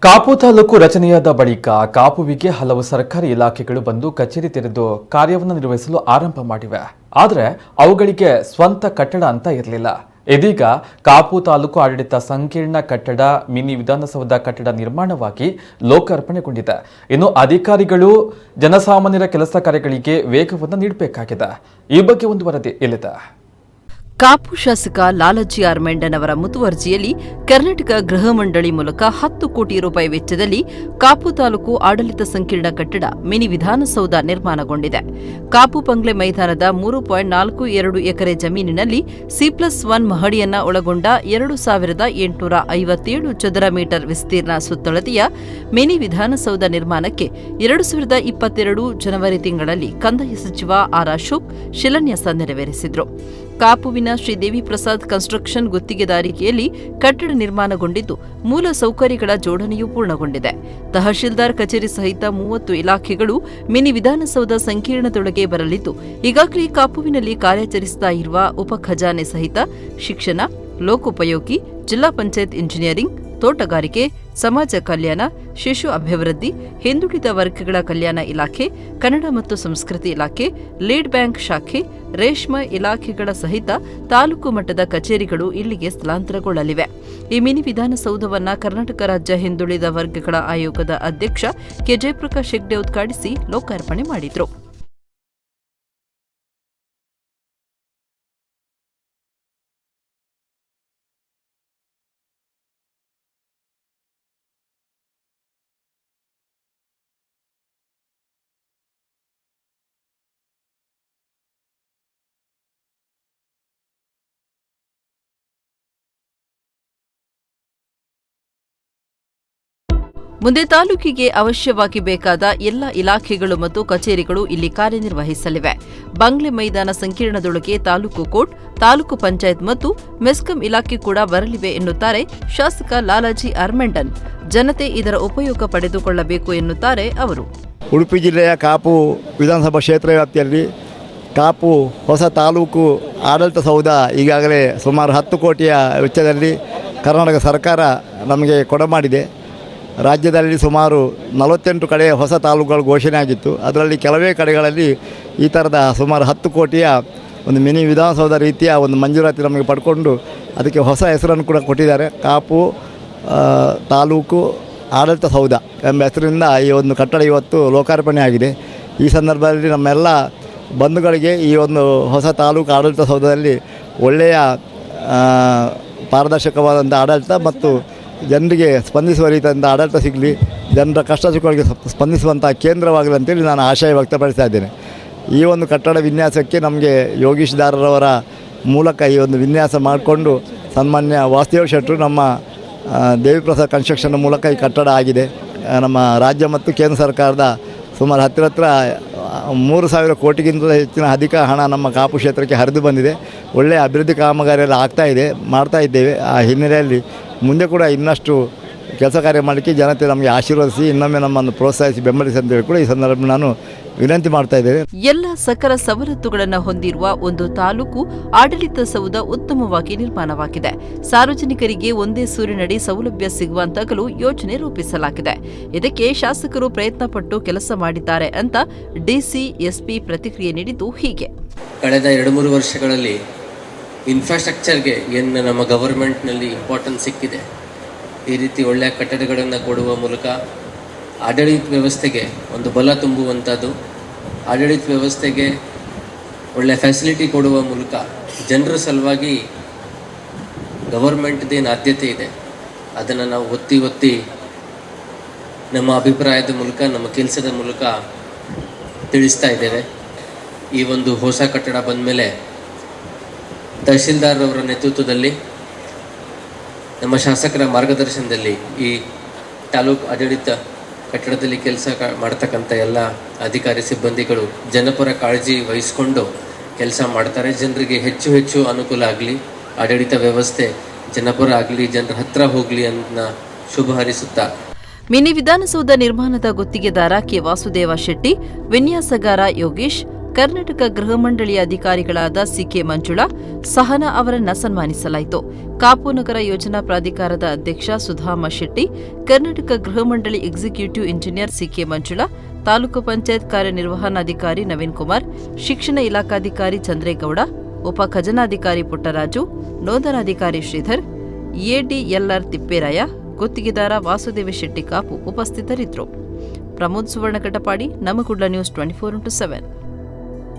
ಕಾಪು ತಾಲೂಕು ರಚನೆಯಾದ ಬಳಿಕ ಕಾಪುವಿಗೆ ಹಲವು ಸರ್ಕಾರಿ ಇಲಾಖೆಗಳು ಬಂದು ಕಚೇರಿ ತೆರೆದು ಕಾರ್ಯವನ್ನು ನಿರ್ವಹಿಸಲು ಆರಂಭ ಮಾಡಿವೆ. ಆದರೆ ಅವುಗಳಿಗೆ ಸ್ವಂತ ಕಟ್ಟಡ ಅಂತ ಇರಲಿಲ್ಲ. ಇದೀಗ ಕಾಪು ತಾಲೂಕು ಆಡಳಿತ ಸಂಕೀರ್ಣ ಕಟ್ಟಡ ಮಿನಿ ವಿಧಾನಸೌಧ ಕಟ್ಟಡ ನಿರ್ಮಾಣವಾಗಿ ಲೋಕಾರ್ಪಣೆಗೊಂಡಿದೆ. ಇನ್ನು ಅಧಿಕಾರಿಗಳು ಜನಸಾಮಾನ್ಯರ ಕೆಲಸ ಕಾರ್ಯಗಳಿಗೆ ವೇಗವನ್ನು ನೀಡಬೇಕಾಗಿದೆ. ಈ ಬಗ್ಗೆ ಒಂದು ವರದಿ ಇಲ್ಲಿದೆ. ಕಾಪು ಶಾಸಕ ಲಾಲಾಜಿ ಆರ್ ಮೆಂಡನ್ ಅವರ ಮುತುವರ್ಜಿಯಲ್ಲಿ ಕರ್ನಾಟಕ ಗೃಹ ಮಂಡಳಿ ಮೂಲಕ 10 ಕೋಟಿ ರೂಪಾಯಿ ವೆಚ್ಚದಲ್ಲಿ ಕಾಪು ತಾಲೂಕು ಆಡಳಿತ ಸಂಕೀರ್ಣ ಕಟ್ಟಡ ಮಿನಿ ವಿಧಾನಸೌಧ ನಿರ್ಮಾಣಗೊಂಡಿದೆ. ಕಾಪು ಬಂಗ್ಲೆ ಮೈದಾನದ 3.42 ಎಕರೆ ಜಮೀನಿನಲ್ಲಿ C+1 ಮಹಡಿಯನ್ನ ಒಳಗೊಂಡ 2857 ಚದರ ಮೀಟರ್ ವಿಸ್ತೀರ್ಣ ಸುತ್ತಳತೆಯ ಮಿನಿ ವಿಧಾನಸೌಧ ನಿರ್ಮಾಣಕ್ಕೆ 2022 ಜನವರಿ ತಿಂಗಳಲ್ಲಿ ಕಂದಾಯ ಸಚಿವ ಆರ್ ಅಶೋಕ್ ಶಿಲಾನ್ಯಾಸ ನೆರವೇರಿಸಿದರು. ಕಾಪುವಿನ ಶ್ರೀದೇವಿ ಪ್ರಸಾದ್ ಕನ್ಸ್ಟ್ರಕ್ಷನ್ ಗುತ್ತಿಗೆದಾರಿಕೆಯಲ್ಲಿ ಕಟ್ಟಡ ನಿರ್ಮಾಣಗೊಂಡಿದ್ದು ಮೂಲ ಸೌಕರ್ಯಗಳ ಜೋಡಣೆಯೂ ಪೂರ್ಣಗೊಂಡಿದೆ. ತಹಶೀಲ್ದಾರ್ ಕಚೇರಿ ಸಹಿತ 30 ಇಲಾಖೆಗಳು ಮಿನಿ ವಿಧಾನಸೌಧ ಸಂಕೀರ್ಣದೊಳಗೆ ಬರಲಿದ್ದು, ಈಗಾಗಲೇ ಕಾಪುವಿನಲ್ಲಿ ಕಾರ್ಯಾಚರಿಸುತ್ತಾ ಇರುವ ಉಪ ಖಜಾನೆ ಸಹಿತ ಶಿಕ್ಷಣ, ಲೋಕೋಪಯೋಗಿ, ಜಿಲ್ಲಾ ಪಂಚಾಯತ್ ಇಂಜಿನಿಯರಿಂಗ್, ತೋಟಗಾರಿಕೆ, ಸಮಾಜ ಕಲ್ಯಾಣ, ಶಿಶು ಅಭಿವೃದ್ಧಿ, ಹಿಂದುಳಿದ ವರ್ಗಗಳ ಕಲ್ಯಾಣ ಇಲಾಖೆ, ಕನ್ನಡ ಮತ್ತು ಸಂಸ್ಕೃತಿ ಇಲಾಖೆ, ಲೀಡ್ ಬ್ಯಾಂಕ್ ಶಾಖೆ, ರೇಷ್ಮೆ ಇಲಾಖೆಗಳ ಸಹಿತ ತಾಲೂಕು ಮಟ್ಟದ ಕಚೇರಿಗಳು ಇಲ್ಲಿಗೆ ಸ್ಥಳಾಂತರಗೊಳ್ಳಲಿವೆ. ಈ ಮಿನಿ ವಿಧಾನಸೌಧವನ್ನು ಕರ್ನಾಟಕ ರಾಜ್ಯ ಹಿಂದುಳಿದ ವರ್ಗಗಳ ಆಯೋಗದ ಅಧ್ಯಕ್ಷ ಕೆ ಜಯಪ್ರಕಾಶ್ ಹೆಗ್ಡೆ ಉದ್ಘಾಟಿಸಿ ಲೋಕಾರ್ಪಣೆ ಮಾಡಿದರು. ಮುಂದೆ ತಾಲೂಕಿಗೆ ಅವಶ್ಯವಾಗಿ ಬೇಕಾದ ಎಲ್ಲ ಇಲಾಖೆಗಳು ಮತ್ತು ಕಚೇರಿಗಳು ಇಲ್ಲಿ ಕಾರ್ಯನಿರ್ವಹಿಸಲಿವೆ. ಬಂಗ್ಲೆ ಮೈದಾನ ಸಂಕೀರ್ಣದೊಳಗೆ ತಾಲೂಕು ಕೋರ್ಟ್, ತಾಲೂಕು ಪಂಚಾಯತ್ ಮತ್ತು ಮೆಸ್ಕಾಂ ಇಲಾಖೆ ಕೂಡ ಬರಲಿವೆ ಎನ್ನುತ್ತಾರೆ ಶಾಸಕ ಲಾಲಾಜಿ ಆರ್ ಮೆಂಡನ್. ಜನತೆ ಇದರ ಉಪಯೋಗ ಪಡೆದುಕೊಳ್ಳಬೇಕು ಎನ್ನುತ್ತಾರೆ ಅವರು. ಉಡುಪಿ ಜಿಲ್ಲೆಯ ಕಾಪು ವಿಧಾನಸಭಾ ಕ್ಷೇತ್ರ ವ್ಯಾಪ್ತಿಯಲ್ಲಿ ಕಾಪು ಹೊಸ ತಾಲೂಕು ಆಡಳಿತ ಸೌಧ ಈಗಾಗಲೇ ಸುಮಾರು 10 ಕೋಟಿಯ ವೆಚ್ಚದಲ್ಲಿ ಕರ್ನಾಟಕ ಸರ್ಕಾರ ನಮಗೆ ಕೊಡಮಾಡಿದೆ. ರಾಜ್ಯದಲ್ಲಿ ಸುಮಾರು 48 ಕಡೆ ಹೊಸ ತಾಲೂಕುಗಳು ಘೋಷಣೆ ಆಗಿತ್ತು. ಅದರಲ್ಲಿ ಕೆಲವೇ ಕಡೆಗಳಲ್ಲಿ ಈ ಥರದ ಸುಮಾರು 10 ಕೋಟಿಯ ಒಂದು ಮಿನಿ ವಿಧಾನಸೌಧ ರೀತಿಯ ಒಂದು ಮಂಜೂರಾತಿ ನಮಗೆ ಪಡ್ಕೊಂಡು ಅದಕ್ಕೆ ಹೊಸ ಹೆಸರನ್ನು ಕೂಡ ಕೊಟ್ಟಿದ್ದಾರೆ. ಕಾಪು ತಾಲೂಕು ಆಡಳಿತ ಸೌಧ ಎಂಬ ಹೆಸರಿನಿಂದ ಈ ಒಂದು ಕಟ್ಟಡ ಇವತ್ತು ಲೋಕಾರ್ಪಣೆ ಆಗಿದೆ. ಈ ಸಂದರ್ಭದಲ್ಲಿ ನಮ್ಮೆಲ್ಲ ಬಂಧುಗಳಿಗೆ ಈ ಒಂದು ಹೊಸ ತಾಲೂಕು ಆಡಳಿತ ಸೌಧದಲ್ಲಿ ಒಳ್ಳೆಯ ಪಾರದರ್ಶಕವಾದಂಥ ಆಡಳಿತ ಮತ್ತು ಜನರಿಗೆ ಸ್ಪಂದಿಸುವ ರೀತಿಯಿಂದ ಆಡಳಿತ ಸಿಗಲಿ, ಜನರ ಕಷ್ಟ ಸುಖಗಳಿಗೆ ಸ್ಪಂದಿಸುವಂಥ ಕೇಂದ್ರವಾಗಲಿ ಅಂತೇಳಿ ನಾನು ಆಶಯ ವ್ಯಕ್ತಪಡಿಸ್ತಾ ಇದ್ದೇನೆ. ಈ ಒಂದು ಕಟ್ಟಡ ವಿನ್ಯಾಸಕ್ಕೆ ನಮಗೆ ಯೋಗೀಶ್ ದಾರರವರ ಮೂಲಕ ಈ ಒಂದು ವಿನ್ಯಾಸ ಮಾಡಿಕೊಂಡು ಸನ್ಮಾನ್ಯ ವಾಸುದೇವ್ ಶೆಟ್ಟರು ನಮ್ಮ ದೇವಿ ಪ್ರಸಾದ್ ಕನ್ಸ್ಟ್ರಕ್ಷನ್ ಮೂಲಕ ಈ ಕಟ್ಟಡ ಆಗಿದೆ. ನಮ್ಮ ರಾಜ್ಯ ಮತ್ತು ಕೇಂದ್ರ ಸರ್ಕಾರದ ಸುಮಾರು ಹತ್ತಿರ 3,000 ಕೋಟಿಗಿಂತ ಹೆಚ್ಚಿನ ಅಧಿಕ ಹಣ ನಮ್ಮ ಕಾಪು ಕ್ಷೇತ್ರಕ್ಕೆ ಹರಿದು ಬಂದಿದೆ. ಒಳ್ಳೆಯ ಅಭಿವೃದ್ಧಿ ಕಾಮಗಾರಿಯೆಲ್ಲ ಮಾಡ್ತಾ ಇದ್ದೇವೆ. ಆ ಹಿನ್ನೆಲೆಯಲ್ಲಿ ಮುಂದೆ ಕೂಡ ಇನ್ನಷ್ಟು ಕೆಲಸ ಕಾರ್ಯ ಮಾಡಲಿಕ್ಕೆ ಜನತೆ ನಮಗೆ ಆಶೀರ್ವದಿಸಿ ಇನ್ನೊಮ್ಮೆ ನಮ್ಮನ್ನು ಪ್ರೋತ್ಸಾಹಿಸಿ ಬೆಂಬಲಿಸಿ ಅಂತೇಳಿ ಕೂಡ ಈ ಸಂದರ್ಭ ನಾನು ವಿನಂತಿ ಮಾಡ್ತಾ ಇದ್ದೇವೆ. ಎಲ್ಲ ಸಕಲ ಸವಲತ್ತುಗಳನ್ನು ಹೊಂದಿರುವ ಒಂದು ತಾಲೂಕು ಆಡಳಿತ ಸೌಧ ಉತ್ತಮವಾಗಿ ನಿರ್ಮಾಣವಾಗಿದೆ. ಸಾರ್ವಜನಿಕರಿಗೆ ಒಂದೇ ಸೂರಿನಡಿ ಸೌಲಭ್ಯ ಸಿಗುವಂತಾಗಲು ಯೋಜನೆ ರೂಪಿಸಲಾಗಿದೆ. ಇದಕ್ಕೆ ಶಾಸಕರು ಪ್ರಯತ್ನಪಟ್ಟು ಕೆಲಸ ಮಾಡಿದ್ದಾರೆ ಅಂತ ಡಿಸಿ ಎಸ್ಪಿ ಪ್ರತಿಕ್ರಿಯೆ ನೀಡಿದ್ದು ಹೀಗೆ. ಕಳೆದ 2-3 ವರ್ಷಗಳಲ್ಲಿ ಇನ್ಫ್ರಾಸ್ಟ್ರಕ್ಚರ್ಗೆ ಏನು ನಮ್ಮ ಗವರ್ಮೆಂಟ್ನಲ್ಲಿ ಇಂಪಾರ್ಟೆನ್ಸ್ ಸಿಕ್ಕಿದೆ. ಈ ರೀತಿ ಒಳ್ಳೆಯ ಕಟ್ಟಡಗಳನ್ನು ಕೊಡುವ ಮೂಲಕ ಆಡಳಿತ ವ್ಯವಸ್ಥೆಗೆ ಒಂದು ಬಲ ತುಂಬುವಂಥದ್ದು, ಆಡಳಿತ ವ್ಯವಸ್ಥೆಗೆ ಒಳ್ಳೆಯ ಫೆಸಿಲಿಟಿ ಕೊಡುವ ಮೂಲಕ ಜನರ ಸಲುವಾಗಿ ಗವರ್ಮೆಂಟ್ದೇನು ಆದ್ಯತೆ ಇದೆ ಅದನ್ನು ನಾವು ಒತ್ತಿ ನಮ್ಮ ಅಭಿಪ್ರಾಯದ ಮೂಲಕ, ನಮ್ಮ ಕೆಲಸದ ಮೂಲಕ ತಿಳಿಸ್ತಾ ಇದ್ದೇವೆ. ಈ ಒಂದು ಹೊಸ ಕಟ್ಟಡ ಬಂದ ಮೇಲೆ ತಹಶೀಲ್ದಾರ್ ಅವರ ನೇತೃತ್ವದಲ್ಲಿ, ನಮ್ಮ ಶಾಸಕರ ಮಾರ್ಗದರ್ಶನದಲ್ಲಿ ಈ ತಾಲೂಕು ಆಡಳಿತ ಕಟ್ಟಡದಲ್ಲಿ ಕೆಲಸ ಮಾಡ್ತಕ್ಕಂಥ ಎಲ್ಲ ಅಧಿಕಾರಿ ಸಿಬ್ಬಂದಿಗಳು ಜನಪರ ಕಾಳಜಿ ವಹಿಸಿಕೊಂಡು ಕೆಲಸ ಮಾಡ್ತಾರೆ. ಜನರಿಗೆ ಹೆಚ್ಚು ಅನುಕೂಲ ಆಗಲಿ, ಆಡಳಿತ ವ್ಯವಸ್ಥೆ ಜನಪರ ಆಗಲಿ, ಜನರ ಹತ್ರ ಹೋಗಲಿ ಅಂತ ಶುಭ ಹಾರೈಸುತ್ತಾ ಮಿನಿ ವಿಧಾನಸೌಧ ನಿರ್ಮಾಣದ ಗುತ್ತಿಗೆದಾರ ಕೆ ವಾಸುದೇವ ಶೆಟ್ಟಿ, ವಿನ್ಯಾಸಗಾರ ಯೋಗೇಶ್, ಕರ್ನಾಟಕ ಗೃಹ ಮಂಡಳಿಯ ಅಧಿಕಾರಿಗಳಾದ ಸಿಕೆ ಮಂಜುಳಾ, ಸಹನಾ ಅವರನ್ನ ಸನ್ಮಾನಿಸಲಾಯಿತು. ಕಾಪು ನಗರ ಯೋಜನಾ ಪ್ರಾಧಿಕಾರದ ಅಧ್ಯಕ್ಷ ಸುಧಾಮ ಶೆಟ್ಟಿ, ಕರ್ನಾಟಕ ಗೃಹ ಮಂಡಳಿ executive engineer C K Manjula, taluk panchayat ಕಾರ್ಯನಿರ್ವಹಣಾಧಿಕಾರಿ ನವೀನ್ ಕುಮಾರ್, ಶಿಕ್ಷಣ ಇಲಾಖಾಧಿಕಾರಿ ಚಂದ್ರೇಗೌಡ, ಉಪ ಖಜನಾಧಿಕಾರಿ ಪುಟ್ಟರಾಜು, ನೋಂದಣಾಧಿಕಾರಿ ಶ್ರೀಧರ್, ಎಡಿಎಲ್ಆರ್ ತಿಪ್ಪೇರಾಯ, ಗುತ್ತಿಗೆದಾರ ವಾಸುದೇವ ಶೆಟ್ಟಿ ಕಾಪು ಉಪಸ್ಥಿತರಿದ್ದರು. ಪ್ರಮೋದ್ ಸುವರ್ಣ ಕಟಪಾಡಿ, ನಮಗುಡ್ಲ ನ್ಯೂಸ್ 24/7.